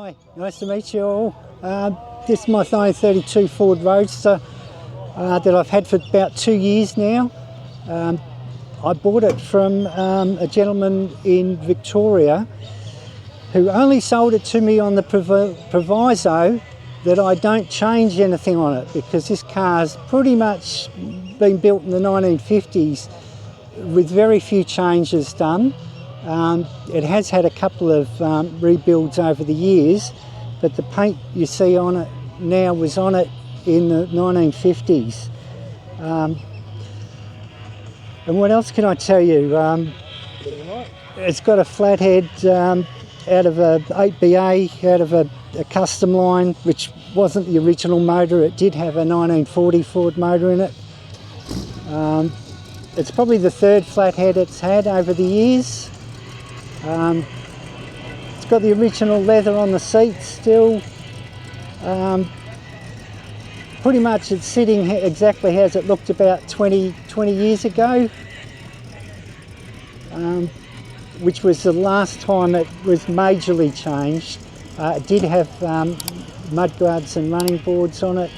Hi, nice to meet you all. This is my 1932 Ford Roadster that I've had for about 2 years now. I bought it from a gentleman in Victoria who only sold it to me on the proviso that I don't change anything on it, because this car's pretty much been built in the 1950s with very few changes done. It has had a couple of rebuilds over the years, but the paint you see on it now was on it in the 1950s. And what else can I tell you? It's got a flathead out of a 8BA, out of a custom line, which wasn't the original motor. It did have a 1940 Ford motor in it. It's probably the third flathead it's had over the years. It's got the original leather on the seats still. Pretty much it's sitting exactly as it looked about 20 years ago, which was the last time it was majorly changed. It did have mudguards and running boards on it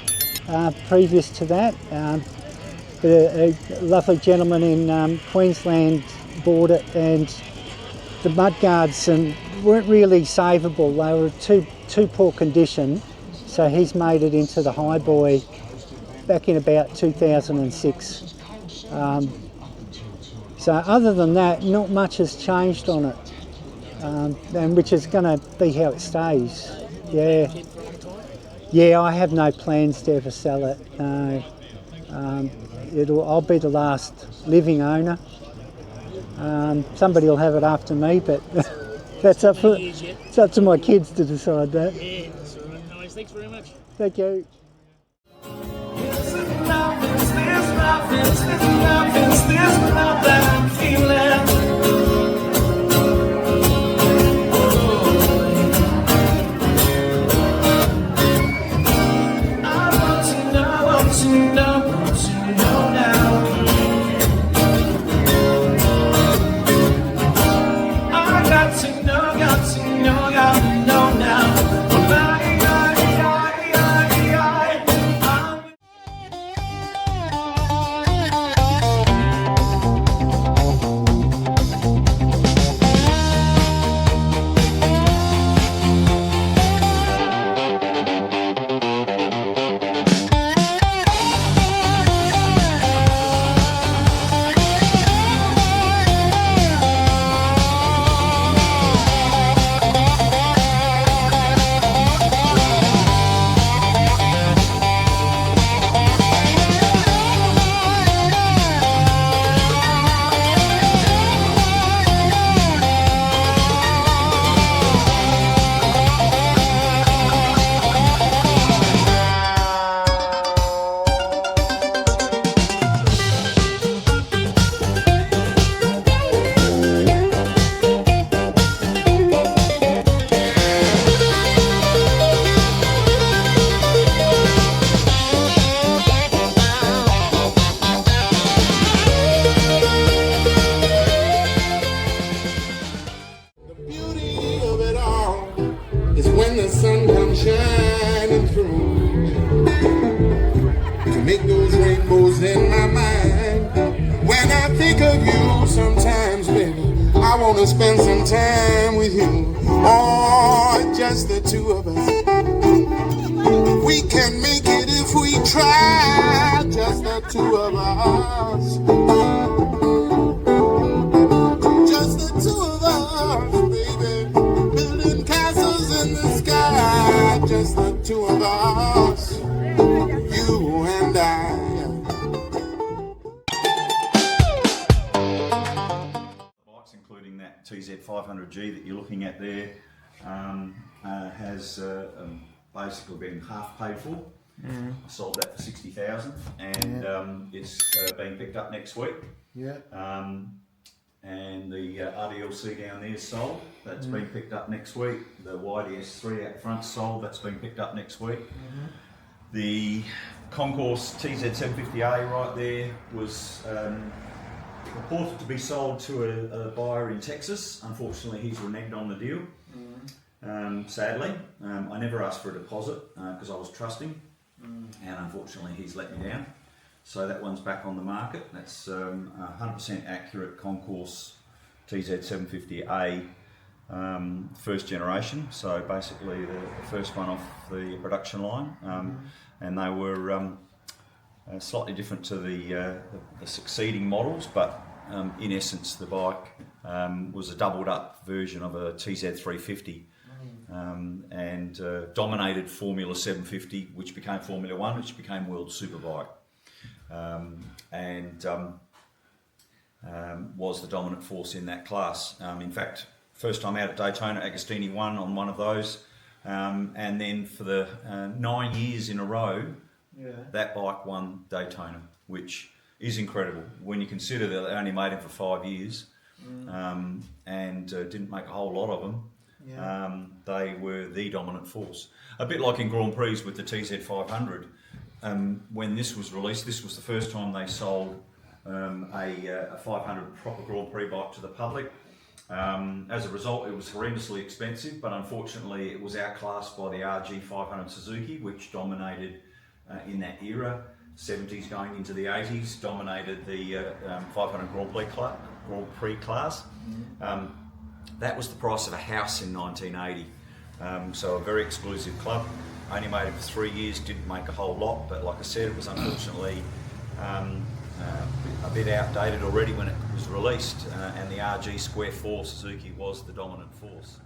previous to that. A lovely gentleman in Queensland bought it, and the mudguards weren't really savable. They were too poor condition, so he's made it into the Highboy back in about 2006. So other than that, not much has changed on it, and which is going to be how it stays. Yeah, I have no plans to ever sell it. No. I'll be the last living owner. Somebody will have it after me, but it's up to my kids to decide that. Yeah, that's all right. Nice, thanks very much. Thank you. Spend some time with you, or just the two of us. We can make it if we try, just the two of us. Just the two of us, baby, building castles in the sky. Just the two of us, you and I. Including that TZ500G that you're looking at there, has basically been half paid for. I sold that for 60,000, and it's being picked up next week. And the RDLC down there is sold. That's been picked up next week. The YDS3 out front sold. That's been picked up next week. The Concourse TZ750A right there was purported to be sold to a buyer in Texas. Unfortunately, he's reneged on the deal. sadly. I never asked for a deposit because I was trusting, and unfortunately he's let me down. So that one's back on the market. That's 100% accurate concourse TZ750A first generation. So basically the first one off the production line, and they were slightly different to the succeeding models, but in essence the bike was a doubled up version of a TZ350. And dominated Formula 750, which became Formula 1, which became World Superbike, and was the dominant force in that class. In fact, first time out at Daytona, Agostini won on one of those, and then for the 9 years in a row, that bike won Daytona, which is incredible when you consider that they only made him for 5 years, and didn't make a whole lot of them. They were the dominant force. A bit like in Grand Prix with the TZ500. When this was released, this was the first time they sold a 500 proper Grand Prix bike to the public. As a result, it was horrendously expensive, but unfortunately it was outclassed by the RG500 Suzuki, which dominated in that era, 70s going into the 80s, dominated the 500 Grand Prix class. That was the price of a house in 1980. So a very exclusive club. Only made it for 3 years, didn't make a whole lot, but like I said, it was unfortunately a bit outdated already when it was released, and the RG Square 4 Suzuki was the dominant force.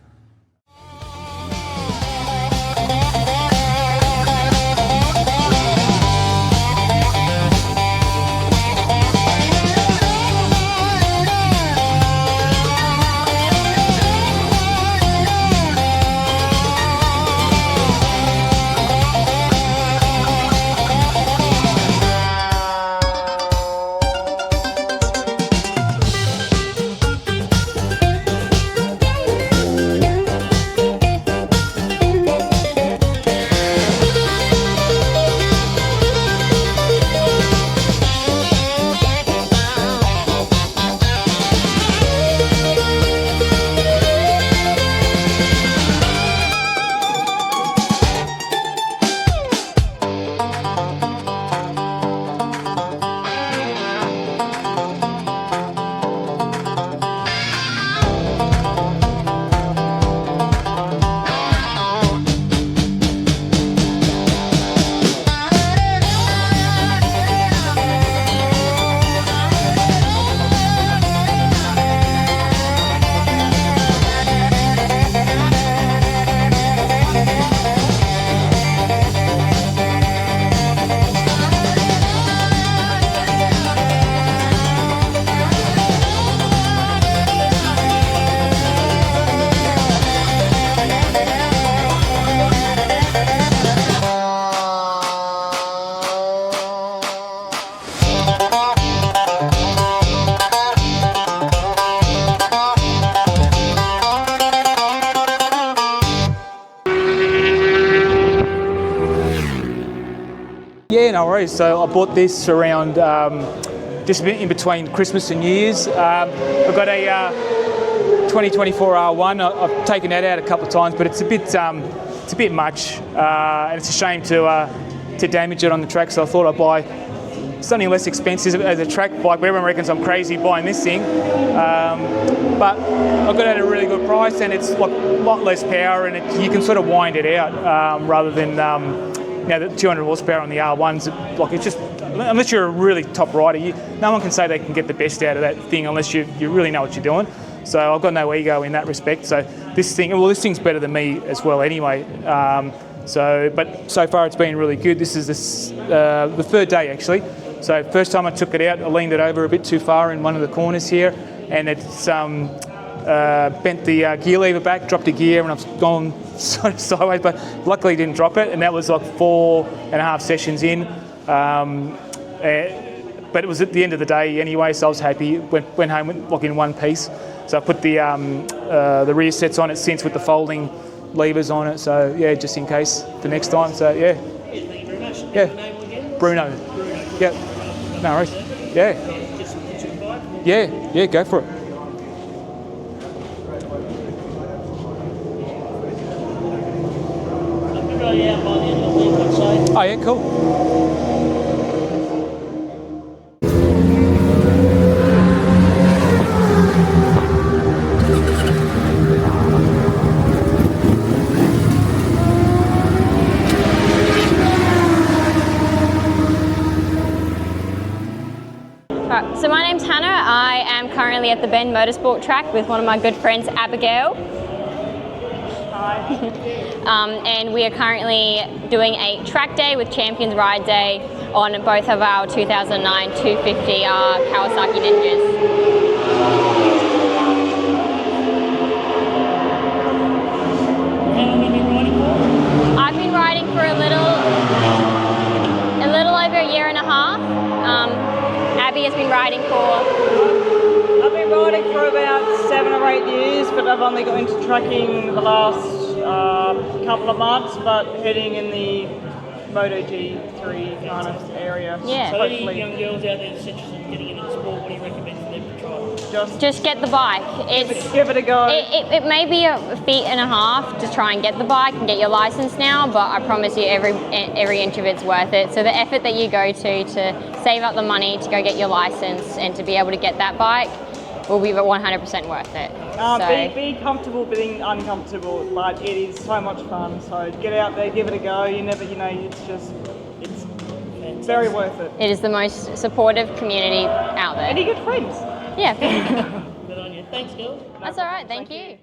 Yeah, no worries. So I bought this around just in between Christmas and New Year's. I've got a 2024 R1. I've taken that out a couple of times, but it's a bit much, and it's a shame to damage it on the track. So I thought I'd buy something less expensive as a track bike. Everyone reckons I'm crazy buying this thing, but I got it at a really good price, and it's like a lot less power, and you can sort of wind it out rather than the 200 horsepower on the R1s. Like, it's just, unless you're a really top rider, no one can say they can get the best out of that thing unless you really know what you're doing. So I've got no ego in that respect. So this thing's better than me as well anyway. But so far it's been really good. This is the third day actually. So first time I took it out, I leaned it over a bit too far in one of the corners here, and it's bent the gear lever back, dropped a gear, and I've gone sort of sideways, but luckily didn't drop it, and that was like 4.5 sessions in. But it was at the end of the day anyway, so I was happy. Went home like in one piece. So I put the rear sets on it since with the folding levers on it. So yeah, just in case the next time. So yeah. Thank you very much. Yeah. Your name again? Bruno. Bruno. Yeah. No worries. Yeah. Just put your bike. Yeah. Go for it. Oh yeah, cool. So my name's Hannah. I am currently at the Bend Motorsport track with one of my good friends, Abigail. Hi. And we are currently doing a track day with Champions Ride Day on both of our 2009 250 Kawasaki Ninjas. How long have you been riding for? I've been riding for a little over a year and a half. Abby has been riding for... I've been riding for about 7 or 8 years, but I've only got into tracking the last couple of months, but heading in the Moto G3 kind of area. Yeah. So any Hopefully. young girls out there that's interested in getting into the sport, what do you recommend for them to try? Just get the bike. Give it a go. It may be a feet and a half to try and get the bike and get your license now, but I promise you every inch of it's worth it. So the effort that you go to save up the money to go get your license and to be able to get that bike will be 100% worth it. Be comfortable being uncomfortable, but it is so much fun. So get out there, give it a go. It's very worth it. It is the most supportive community out there. And you get friends. Yeah. Good on you. Thanks, girls. That's all right. Thank you.